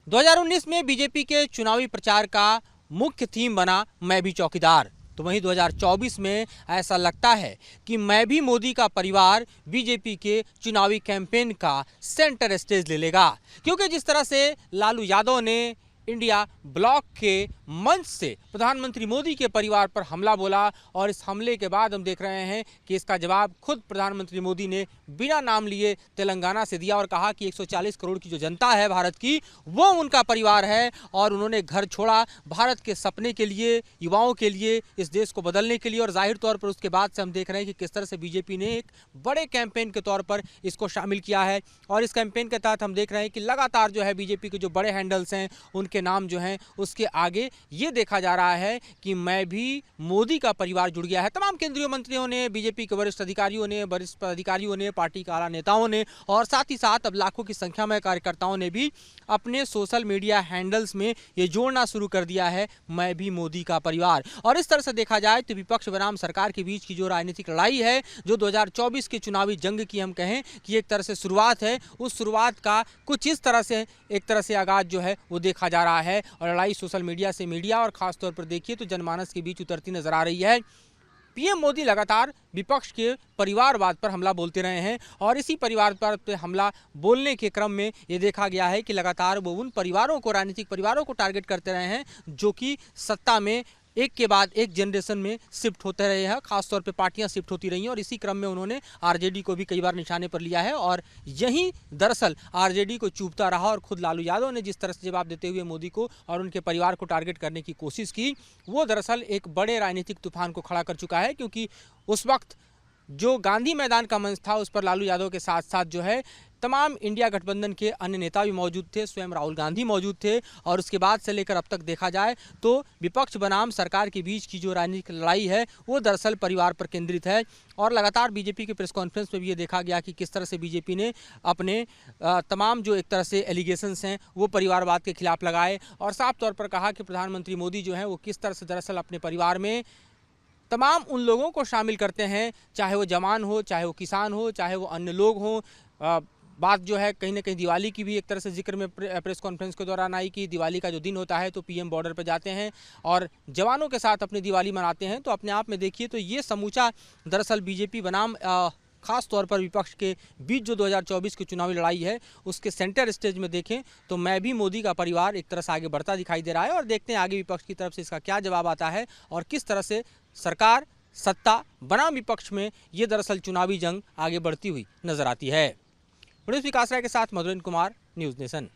2019 में बीजेपी के चुनावी प्रचार का मुख्य थीम बना मैं भी चौकीदार। तो वहीं 2024 में ऐसा लगता है कि मैं भी मोदी का परिवार बीजेपी के चुनावी कैंपेन का सेंटर स्टेज ले लेगा, क्योंकि जिस तरह से लालू यादव ने इंडिया ब्लॉक के मंच से प्रधानमंत्री मोदी के परिवार पर हमला बोला और इस हमले के बाद हम देख रहे हैं कि इसका जवाब खुद प्रधानमंत्री मोदी ने बिना नाम लिए तेलंगाना से दिया और कहा कि 140 करोड़ की जो जनता है भारत की, वो उनका परिवार है और उन्होंने घर छोड़ा भारत के सपने के लिए, युवाओं के लिए, इस देश को बदलने के लिए। और जाहिर तौर पर उसके बाद से हम देख रहे हैं कि किस तरह से बीजेपी ने एक बड़े कैंपेन के तौर पर इसको शामिल किया है और इस कैंपेन के तहत हम देख रहे हैं कि लगातार जो है बीजेपी के जो बड़े हैंडल्स हैं उनके नाम जो हैं उसके आगे ये देखा जा रहा है कि मैं भी मोदी का परिवार जुड़ गया है। तमाम केंद्रीय मंत्रियों ने, बीजेपी के वरिष्ठ अधिकारियों ने, वरिष्ठ पदाधिकारियों ने, पार्टी के आला नेताओं ने और साथ ही साथ अब लाखों की संख्या में कार्यकर्ताओं ने भी अपने सोशल मीडिया हैंडल्स में ये जोड़ना शुरू कर दिया है मैं भी मोदी का परिवार। और इस तरह से देखा जाए तो विपक्ष बनाम सरकार के बीच की जो राजनीतिक लड़ाई है, जो 2024 के चुनावी जंग की हम कहें कि एक तरह से शुरुआत है, उस शुरुआत का कुछ इस तरह से एक तरह से आगाज जो है वो देखा जा रहा है। और लड़ाई सोशल मीडिया से मीडिया और खासतौर पर देखिए तो जनमानस के बीच उतरती नजर आ रही है। पीएम मोदी लगातार विपक्ष के परिवारवाद पर हमला बोलते रहे हैं और इसी परिवारवाद पर हमला बोलने के क्रम में ये देखा गया है कि लगातार वो उन परिवारों को, राजनीतिक परिवारों को टारगेट करते रहे हैं जो कि सत्ता में एक के बाद एक जनरेशन में शिफ्ट होते रहे हैं, खासतौर पे पार्टियां शिफ्ट होती रही हैं और इसी क्रम में उन्होंने आरजेडी को भी कई बार निशाने पर लिया है और यही दरअसल आरजेडी को चूपता रहा। और खुद लालू यादव ने जिस तरह से जवाब देते हुए मोदी को और उनके परिवार को टारगेट करने की कोशिश की, वो दरअसल एक बड़े राजनीतिक तूफान को खड़ा कर चुका है, क्योंकि उस वक्त जो गांधी मैदान का मंच था उस पर लालू यादव के साथ साथ जो है तमाम इंडिया गठबंधन के अन्य नेता भी मौजूद थे, स्वयं राहुल गांधी मौजूद थे। और उसके बाद से लेकर अब तक देखा जाए तो विपक्ष बनाम सरकार के बीच की जो राजनीतिक लड़ाई है वो दरअसल परिवार पर केंद्रित है। और लगातार बीजेपी के प्रेस कॉन्फ्रेंस में भी ये देखा गया कि किस तरह से बीजेपी ने अपने तमाम जो एक तरह से एलिगेशंस हैं वो परिवारवाद के खिलाफ लगाए और साफ तौर पर कहा कि प्रधानमंत्री मोदी जो हैं वो किस तरह से दरअसल अपने परिवार में तमाम उन लोगों को शामिल करते हैं, चाहे वो जवान हो, चाहे वो किसान हो, चाहे वो अन्य लोग हों। बात जो है कहीं ना कहीं दिवाली की भी एक तरह से जिक्र में प्रेस कॉन्फ्रेंस के दौरान आई कि दिवाली का जो दिन होता है तो पीएम बॉर्डर पर जाते हैं और जवानों के साथ अपनी दिवाली मनाते हैं। तो अपने आप में देखिए तो ये समूचा दरअसल बीजेपी बनाम खास तौर पर विपक्ष के बीच जो 2024 की चुनावी लड़ाई है उसके सेंटर स्टेज में देखें तो मैं भी मोदी का परिवार एक तरह से आगे बढ़ता दिखाई दे रहा है। और देखते हैं आगे विपक्ष की तरफ से इसका क्या जवाब आता है और किस तरह से सरकार, सत्ता बनाम विपक्ष में ये दरअसल चुनावी जंग आगे बढ़ती हुई नजर आती है। विकास राय के साथ मधुरेंद्र कुमार, न्यूज़ नेशन।